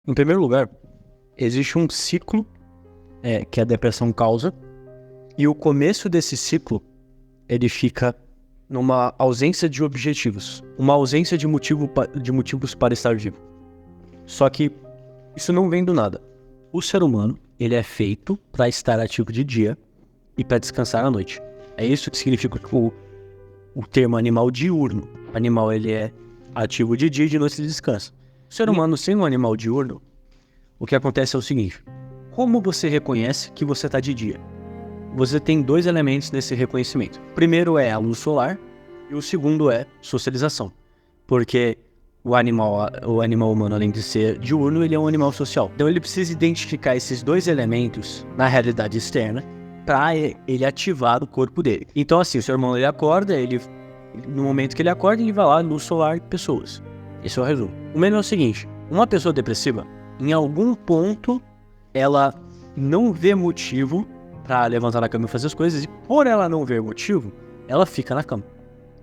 Em primeiro lugar, existe um ciclo que a depressão causa, e o começo desse ciclo, ele fica numa ausência de objetivos, uma ausência de motivos para estar vivo. Só que isso não vem do nada. O ser humano, ele é feito para estar ativo de dia e para descansar à noite. É isso que significa o termo animal diurno. O animal, ele é ativo de dia e de noite ele descansa. O ser humano, sendo um animal diurno, o que acontece é o seguinte: como você reconhece que você está de dia? Você tem dois elementos nesse reconhecimento. O primeiro é a luz solar e o segundo é socialização. Porque o animal humano, além de ser diurno, ele é um animal social. Então ele precisa identificar esses dois elementos na realidade externa para ele ativar o corpo dele. Então assim, o ser humano, ele acorda, no momento que ele acorda, ele vai lá, luz solar, pessoas. Esse é o resumo. O menos é o seguinte: uma pessoa depressiva, em algum ponto, ela não vê motivo pra levantar da cama e fazer as coisas, e por ela não ver motivo, ela fica na cama.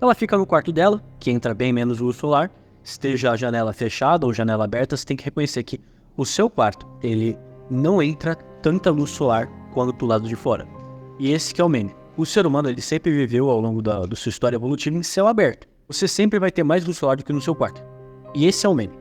Ela fica no quarto dela, que entra bem menos luz solar, esteja a janela fechada ou janela aberta, você tem que reconhecer que o seu quarto, ele não entra tanta luz solar quanto pro lado de fora. E esse que é o meme. O ser humano, ele sempre viveu ao longo da sua história evolutiva em céu aberto. Você sempre vai ter mais luz solar do que no seu quarto. E esse é o meme.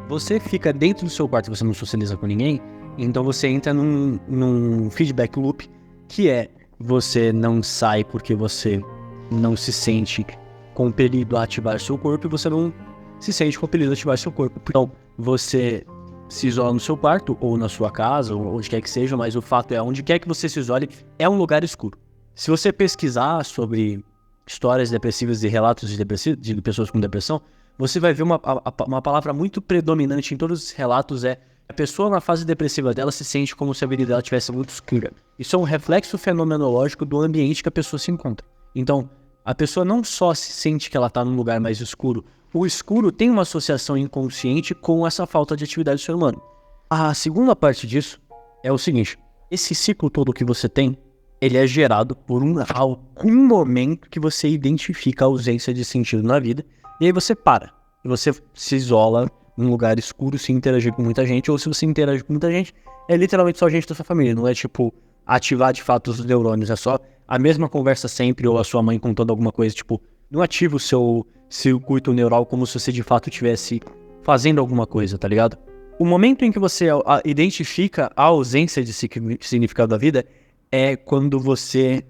Você fica dentro do seu quarto e você não socializa com ninguém, então você entra num feedback loop, que é: você não sai porque você não se sente compelido a ativar seu corpo, e você não se sente compelido a ativar seu corpo. Então, você se isola no seu quarto, ou na sua casa, ou onde quer que seja, mas o fato é, onde quer que você se isole, é um lugar escuro. Se você pesquisar sobre histórias depressivas e relatos de pessoas com depressão, você vai ver uma palavra muito predominante em todos os relatos: a pessoa na fase depressiva dela se sente como se a vida dela estivesse muito escura. Isso é um reflexo fenomenológico do ambiente que a pessoa se encontra. Então, a pessoa não só se sente que ela está num lugar mais escuro, o escuro tem uma associação inconsciente com essa falta de atividade do ser humano. A segunda parte disso é o seguinte: esse ciclo todo que você tem, ele é gerado por algum momento que você identifica a ausência de sentido na vida, e aí você para, e você se isola num lugar escuro sem interagir com muita gente, ou se você interage com muita gente, é literalmente só gente da sua família, não é tipo ativar de fato os neurônios, é só a mesma conversa sempre, ou a sua mãe contando alguma coisa, tipo, não ativa o seu circuito neural como se você de fato estivesse fazendo alguma coisa, tá ligado? O momento em que você identifica a ausência de significado da vida é quando você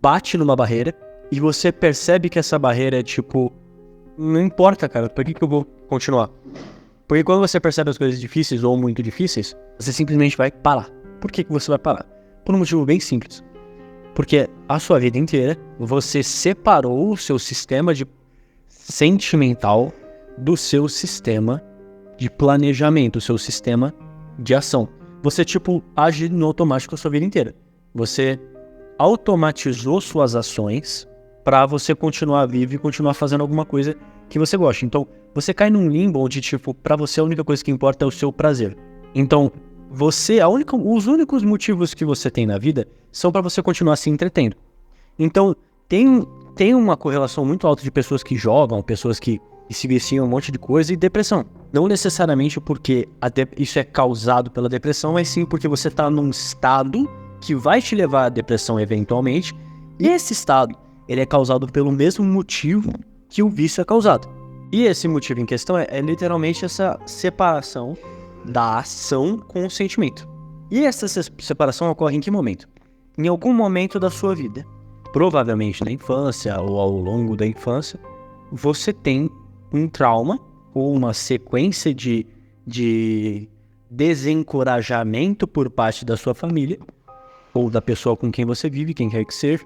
bate numa barreira e você percebe que essa barreira é tipo: não importa, cara, por que eu vou continuar? Porque quando você percebe as coisas difíceis ou muito difíceis, você simplesmente vai parar. Por que você vai parar? Por um motivo bem simples. Porque a sua vida inteira, você separou o seu sistema sentimental do seu sistema de planejamento, o seu sistema de ação. Você, age no automático a sua vida inteira. Você automatizou suas ações para você continuar vivo e continuar fazendo alguma coisa que você gosta. Então, você cai num limbo onde, para você a única coisa que importa é o seu prazer. Então, os únicos motivos que você tem na vida são para você continuar se entretendo. Então, tem uma correlação muito alta de pessoas que jogam, pessoas que se viciam em um monte de coisa, e depressão. Não necessariamente porque isso é causado pela depressão, mas sim porque você está num estado que vai te levar à depressão eventualmente, e esse estado, ele é causado pelo mesmo motivo que o vício é causado. E esse motivo em questão é literalmente essa separação da ação com o sentimento. E essa separação ocorre em que momento? Em algum momento da sua vida, provavelmente na infância ou ao longo da infância, você tem um trauma ou uma sequência de desencorajamento por parte da sua família ou da pessoa com quem você vive, quem quer que seja,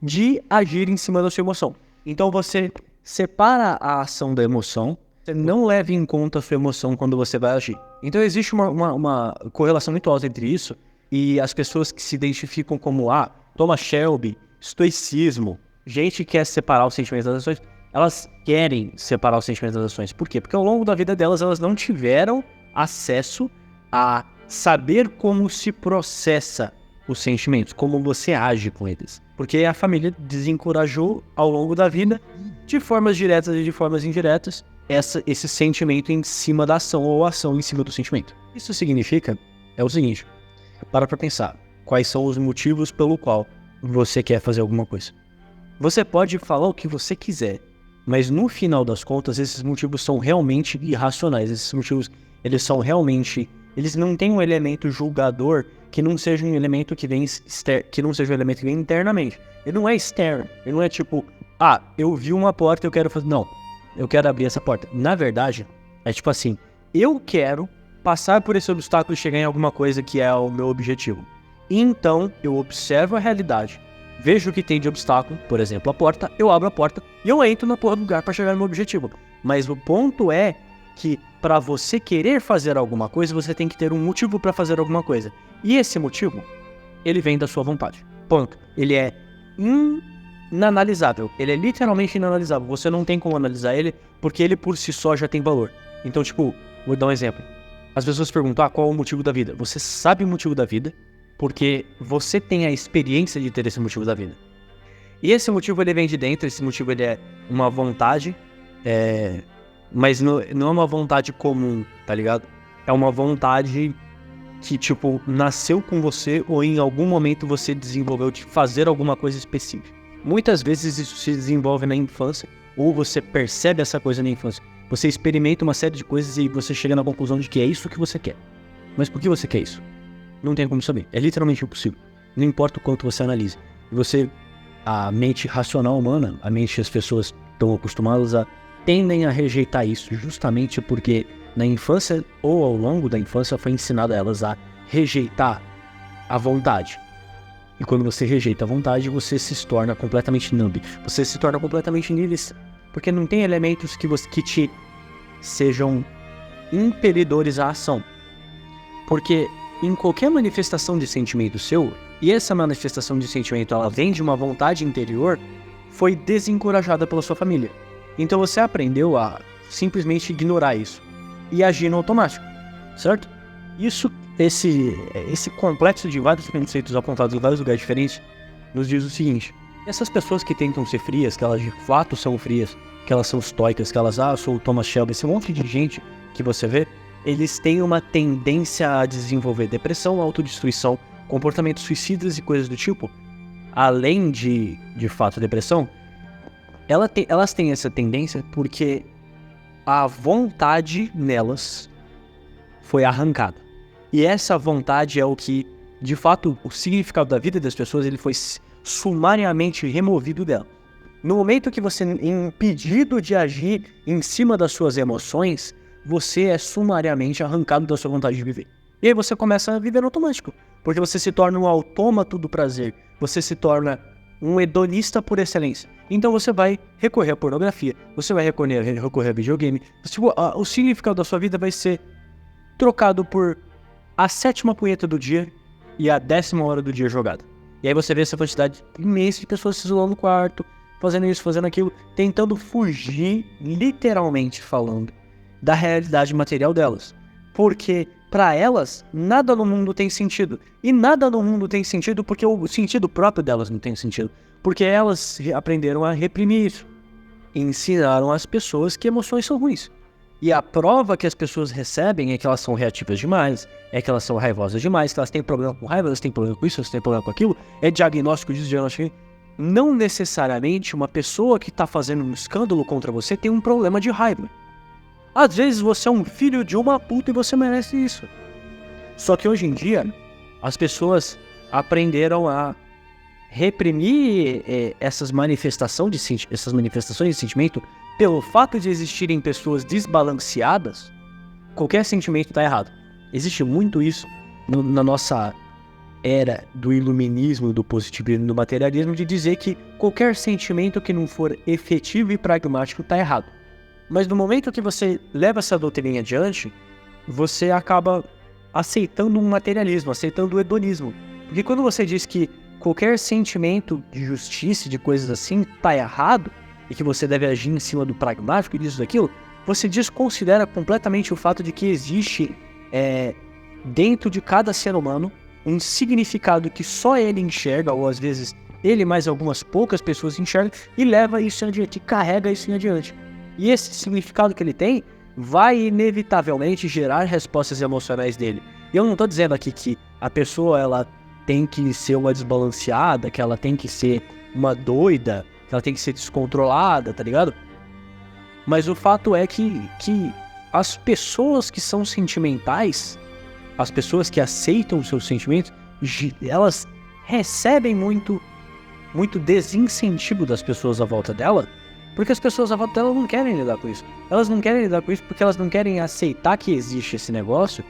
de agir em cima da sua emoção. Então você separa a ação da emoção, você não leva em conta a sua emoção quando você vai agir. Então existe uma correlação muito alta entre isso e as pessoas que se identificam como Thomas Shelby, estoicismo, gente que quer separar os sentimentos das ações, elas querem separar os sentimentos das ações. Por quê? Porque ao longo da vida delas, elas não tiveram acesso a saber como se processa os sentimentos, como você age com eles. Porque a família desencorajou ao longo da vida, de formas diretas e de formas indiretas, esse sentimento em cima da ação ou a ação em cima do sentimento. Isso significa, é o seguinte, para pra pensar, quais são os motivos pelo qual você quer fazer alguma coisa. Você pode falar o que você quiser, mas no final das contas, esses motivos são realmente irracionais. Esses motivos, eles são realmente... Eles não têm um elemento julgador que não seja um elemento que vem internamente. Ele não é externo. Ele não é tipo, eu vi uma porta e eu quero fazer... Não, eu quero abrir essa porta. Na verdade, é tipo assim, eu quero passar por esse obstáculo e chegar em alguma coisa que é o meu objetivo. Então, eu observo a realidade, vejo o que tem de obstáculo, por exemplo, a porta, eu abro a porta e eu entro na porra do lugar para chegar no meu objetivo. Mas o ponto é que para você querer fazer alguma coisa, você tem que ter um motivo para fazer alguma coisa. E esse motivo, ele vem da sua vontade. Ponto. Ele é inanalisável. Ele é literalmente inanalisável. Você não tem como analisar ele, porque ele por si só já tem valor. Então, tipo, vou dar um exemplo. As pessoas perguntam, qual é o motivo da vida? Você sabe o motivo da vida, porque você tem a experiência de ter esse motivo da vida. E esse motivo, ele vem de dentro, esse motivo, ele é uma vontade, mas não é uma vontade comum, tá ligado? É uma vontade que, tipo, nasceu com você ou em algum momento você desenvolveu de fazer alguma coisa específica. Muitas vezes isso se desenvolve na infância, ou você percebe essa coisa na infância. Você experimenta uma série de coisas e você chega na conclusão de que é isso que você quer. Mas por que você quer isso? Não tem como saber. É literalmente impossível. Não importa o quanto você analisa. A mente racional humana, a mente das pessoas estão acostumadas tendem a rejeitar isso, justamente porque na infância ou ao longo da infância foi ensinado a elas a rejeitar a vontade. E quando você rejeita a vontade, você se torna completamente numb. Você se torna completamente nihilista. Porque não tem elementos que te sejam impelidores à ação. Porque em qualquer manifestação de sentimento seu, e essa manifestação de sentimento ela vem de uma vontade interior, foi desencorajada pela sua família. Então você aprendeu a simplesmente ignorar isso e agir no automático, certo? Esse complexo de vários conceitos apontados em vários lugares diferentes nos diz o seguinte: essas pessoas que tentam ser frias, que elas de fato são frias, que elas são estoicas, que elas, eu sou o Thomas Shelby, esse monte de gente que você vê, eles têm uma tendência a desenvolver depressão, autodestruição, comportamentos suicidas e coisas do tipo. Além de fato depressão, elas têm essa tendência porque a vontade nelas foi arrancada. E essa vontade é o que, de fato, o significado da vida das pessoas, ele foi sumariamente removido dela. No momento que você é impedido de agir em cima das suas emoções, você é sumariamente arrancado da sua vontade de viver. E aí você começa a viver no automático, porque você se torna um autômato do prazer, você se torna um hedonista por excelência. Então você vai recorrer à pornografia, você vai recorrer a videogame. Tipo, o significado da sua vida vai ser trocado por a 7ª punheta do dia e a 10ª hora do dia jogada. E aí você vê essa quantidade imensa de pessoas se isolando no quarto, fazendo isso, fazendo aquilo, tentando fugir, literalmente falando, da realidade material delas. Porque para elas, nada no mundo tem sentido. E nada no mundo tem sentido porque o sentido próprio delas não tem sentido. Porque elas aprenderam a reprimir isso. E ensinaram às pessoas que emoções são ruins. E a prova que as pessoas recebem é que elas são reativas demais, é que elas são raivosas demais, que elas têm problema com raiva, elas têm problema com isso, elas têm problema com aquilo, é diagnóstico disso, diagnóstico daquilo. Não necessariamente uma pessoa que está fazendo um escândalo contra você tem um problema de raiva. Às vezes você é um filho de uma puta e você merece isso. Só que hoje em dia, as pessoas aprenderam a reprimir essas manifestações de sentimento. Pelo fato de existirem pessoas desbalanceadas, qualquer sentimento está errado. Existe muito isso na nossa era do iluminismo, do positivismo, do materialismo, de dizer que qualquer sentimento que não for efetivo e pragmático está errado. Mas no momento que você leva essa doutrina adiante, você acaba aceitando um materialismo, aceitando o hedonismo. Porque quando você diz que qualquer sentimento de justiça, de coisas assim, está errado, e que você deve agir em cima do pragmático e disso daquilo, você desconsidera completamente o fato de que existe dentro de cada ser humano um significado que só ele enxerga, ou às vezes ele mais algumas poucas pessoas enxergam, e leva isso em adiante, e carrega isso em adiante. E esse significado que ele tem vai inevitavelmente gerar respostas emocionais dele. E eu não tô dizendo aqui que a pessoa ela tem que ser uma desbalanceada, que ela tem que ser uma doida, que ela tem que ser descontrolada, tá ligado? Mas o fato é que as pessoas que são sentimentais, as pessoas que aceitam os seus sentimentos, elas recebem muito desincentivo das pessoas à volta dela, porque as pessoas à volta dela não querem lidar com isso. Elas não querem lidar com isso porque elas não querem aceitar que existe esse negócio,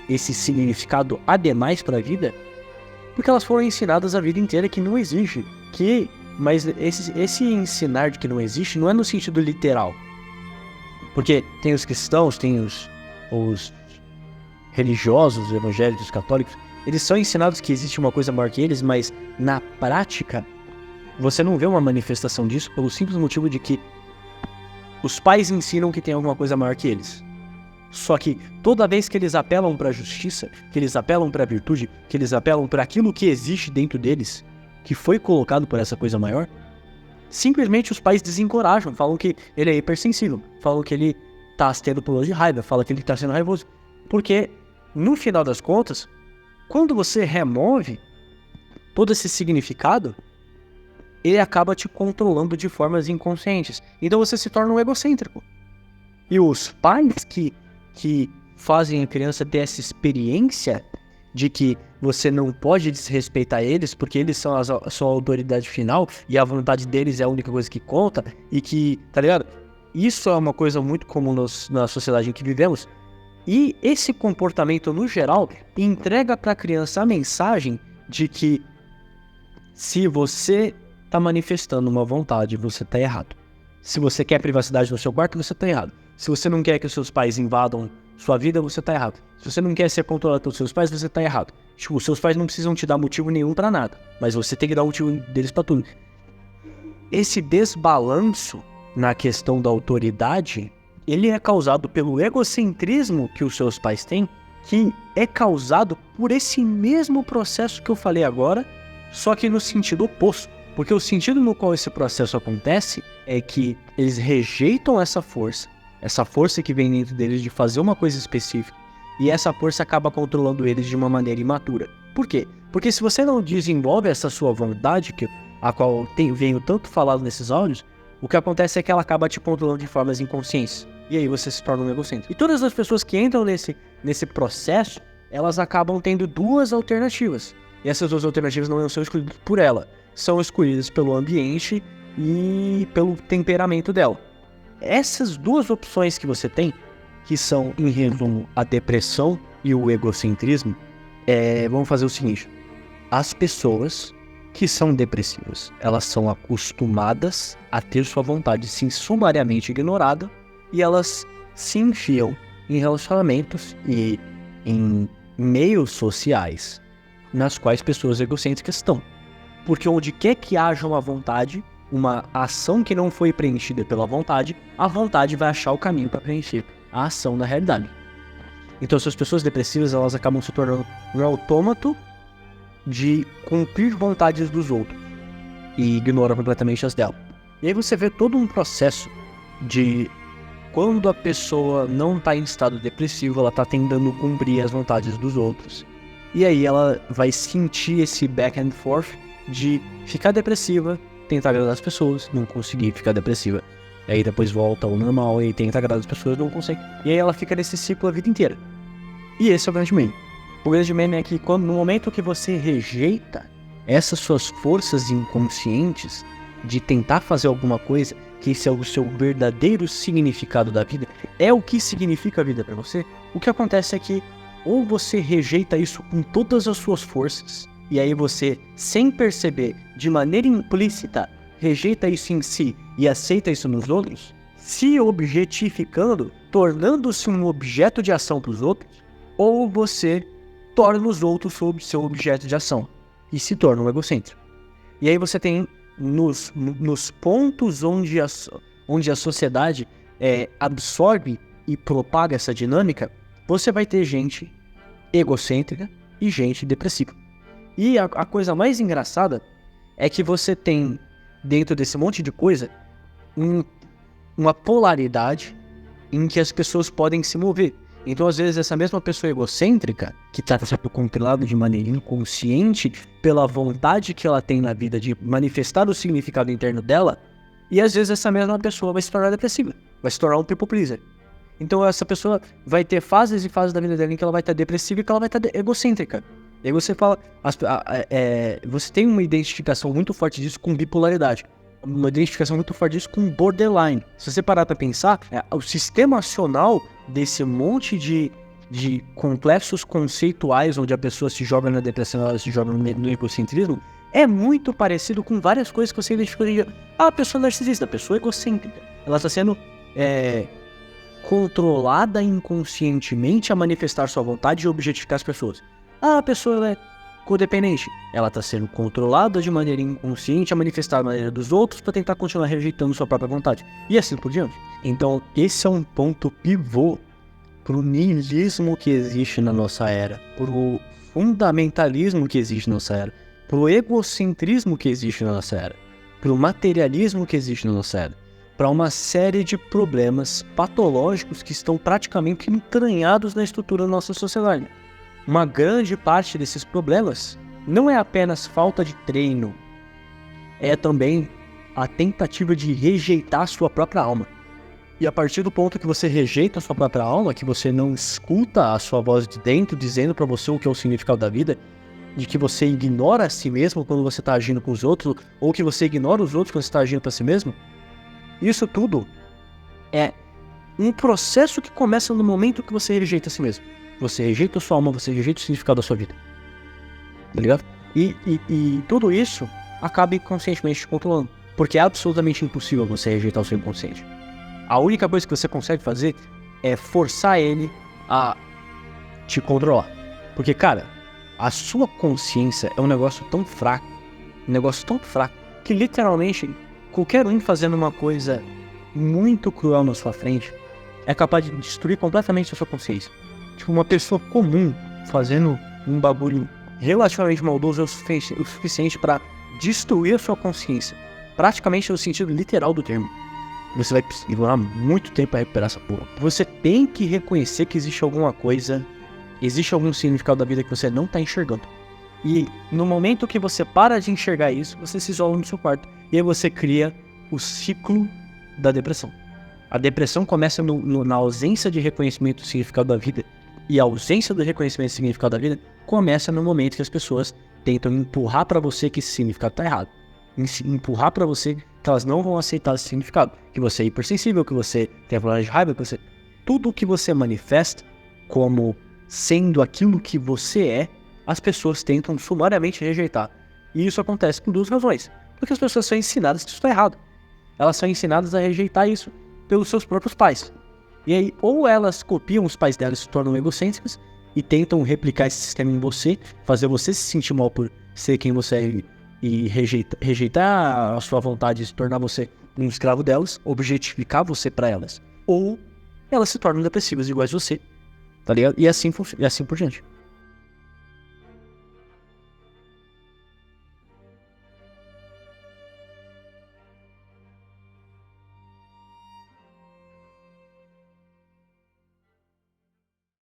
esse significado a demais para a vida, porque elas foram ensinadas a vida inteira que não existe. Mas esse ensinar de que não existe não é no sentido literal. Porque tem os cristãos, tem os religiosos, os evangélicos, os católicos, eles são ensinados que existe uma coisa maior que eles, mas na prática você não vê uma manifestação disso pelo simples motivo de que os pais ensinam que tem alguma coisa maior que eles. Só que toda vez que eles apelam para a justiça, que eles apelam para a virtude, que eles apelam para aquilo que existe dentro deles, que foi colocado por essa coisa maior, simplesmente os pais desencorajam, falam que ele é hipersensível, falam que ele tá tendo problemas de raiva, falam que ele tá sendo raivoso. Porque, no final das contas, quando você remove todo esse significado, ele acaba te controlando de formas inconscientes. Então você se torna um egocêntrico. E os pais que fazem a criança ter essa experiência de que você não pode desrespeitar eles, porque eles são a sua autoridade final, e a vontade deles é a única coisa que conta, e que, tá ligado? Isso é uma coisa muito comum na sociedade em que vivemos. E esse comportamento, no geral, entrega para a criança a mensagem de que se você tá manifestando uma vontade, você tá errado. Se você quer privacidade no seu quarto, você tá errado. Se você não quer que os seus pais invadam sua vida, você tá errado. Se você não quer ser controlado pelos seus pais, você tá errado. Tipo, seus pais não precisam te dar motivo nenhum pra nada, mas você tem que dar motivo deles pra tudo. Esse desbalanço na questão da autoridade, ele é causado pelo egocentrismo que os seus pais têm, que é causado por esse mesmo processo que eu falei agora, só que no sentido oposto. Porque o sentido no qual esse processo acontece é que eles rejeitam essa força que vem dentro deles de fazer uma coisa específica, e essa força acaba controlando eles de uma maneira imatura. Por quê? Porque se você não desenvolve essa sua vontade, a qual venho tanto falado nesses áudios, o que acontece é que ela acaba te controlando de formas inconscientes. E aí você se torna um egocêntrico. E todas as pessoas que entram nesse processo, elas acabam tendo duas alternativas. E essas duas alternativas não são escolhidas por ela, são escolhidas pelo ambiente e pelo temperamento dela. Essas duas opções que você tem, que são, em resumo, a depressão e o egocentrismo, vamos fazer o seguinte: as pessoas que são depressivas, elas são acostumadas a ter sua vontade sim sumariamente ignorada, e elas se enfiam em relacionamentos e em meios sociais nas quais pessoas egocêntricas estão. Porque onde quer que haja uma vontade, uma ação que não foi preenchida pela vontade, a vontade vai achar o caminho para preencher a ação na realidade. Então, essas pessoas depressivas, elas acabam se tornando um autômato de cumprir vontades dos outros e ignoram completamente as dela. E aí você vê todo um processo de quando a pessoa não está em estado depressivo, ela está tentando cumprir as vontades dos outros. E aí ela vai sentir esse back and forth de ficar depressiva, tentar agradar as pessoas, não conseguir ficar depressiva. Aí depois volta ao normal e tenta agradar as pessoas, não consegue. E aí ela fica nesse ciclo a vida inteira. E esse é o grande meme. O grande meme é que no momento que você rejeita essas suas forças inconscientes de tentar fazer alguma coisa, que esse é o seu verdadeiro significado da vida, é o que significa a vida pra você, o que acontece é que ou você rejeita isso com todas as suas forças, e aí você, sem perceber, de maneira implícita, rejeita isso em si e aceita isso nos outros, se objetificando, tornando-se um objeto de ação para os outros, ou você torna os outros sob seu objeto de ação e se torna um egocêntrico. E aí você tem nos pontos onde a sociedade absorve e propaga essa dinâmica, você vai ter gente egocêntrica e gente depressiva. E a coisa mais engraçada é que você tem, dentro desse monte de coisa, uma polaridade em que as pessoas podem se mover. Então, às vezes, essa mesma pessoa egocêntrica, que está sendo controlada de maneira inconsciente pela vontade que ela tem na vida de manifestar o significado interno dela, e às vezes essa mesma pessoa vai se tornar depressiva, vai se tornar um people pleaser. Então, essa pessoa vai ter fases e fases da vida dela em que ela vai estar depressiva e que ela vai estar egocêntrica. E aí você fala, você tem uma identificação muito forte disso com bipolaridade. Uma identificação muito forte disso com borderline. Se você parar pra pensar, o sistema acional desse monte de complexos conceituais onde a pessoa se joga na depressão, ela se joga no egocentrismo, é muito parecido com várias coisas que você identifica hoje em dia. A pessoa narcisista, a pessoa egocêntrica, ela está sendo controlada inconscientemente a manifestar sua vontade e objetificar as pessoas. A pessoa é codependente, ela está sendo controlada de maneira inconsciente a manifestar a maneira dos outros para tentar continuar rejeitando sua própria vontade. E assim por diante. Então, esse é um ponto pivô pro niilismo que existe na nossa era, pro fundamentalismo que existe na nossa era, pro egocentrismo que existe na nossa era, pro materialismo que existe na nossa era, para uma série de problemas patológicos que estão praticamente entranhados na estrutura da nossa sociedade. Uma grande parte desses problemas não é apenas falta de treino, é também a tentativa de rejeitar a sua própria alma. E a partir do ponto que você rejeita a sua própria alma, que você não escuta a sua voz de dentro dizendo para você o que é o significado da vida, de que você ignora a si mesmo quando você está agindo com os outros, ou que você ignora os outros quando você está agindo para si mesmo, isso tudo é um processo que começa no momento que você rejeita a si mesmo. Você rejeita a sua alma, você rejeita o significado da sua vida. Tá ligado? E tudo isso acaba inconscientemente te controlando. Porque é absolutamente impossível você rejeitar o seu inconsciente. A única coisa que você consegue fazer é forçar ele a te controlar. Porque, cara, a sua consciência é um negócio tão fraco, que literalmente qualquer um fazendo uma coisa muito cruel na sua frente é capaz de destruir completamente a sua consciência. Tipo, uma pessoa comum fazendo um bagulho relativamente maldoso é o suficiente para destruir a sua consciência. Praticamente no sentido literal do termo. Você vai demorar muito tempo para recuperar essa porra. Você tem que reconhecer que existe alguma coisa, existe algum significado da vida que você não tá enxergando. E no momento que você para de enxergar isso, você se isola no seu quarto. E aí você cria o ciclo da depressão. A depressão começa na ausência de reconhecimento do significado da vida. E a ausência do reconhecimento do significado da vida começa no momento que as pessoas tentam empurrar para você que esse significado tá errado. Empurrar para você que elas não vão aceitar esse significado. Que você é hipersensível, que você tem problema de raiva, que você... Tudo que você manifesta como sendo aquilo que você é, as pessoas tentam sumariamente rejeitar. E isso acontece por duas razões. Porque as pessoas são ensinadas que isso está errado. Elas são ensinadas a rejeitar isso pelos seus próprios pais. E aí, ou elas copiam os pais delas e se tornam egocêntricas e tentam replicar esse sistema em você, fazer você se sentir mal por ser quem você é e rejeitar a sua vontade e se tornar você um escravo delas, objetificar você para elas. Ou elas se tornam depressivas iguais a você, tá ligado? E assim por diante.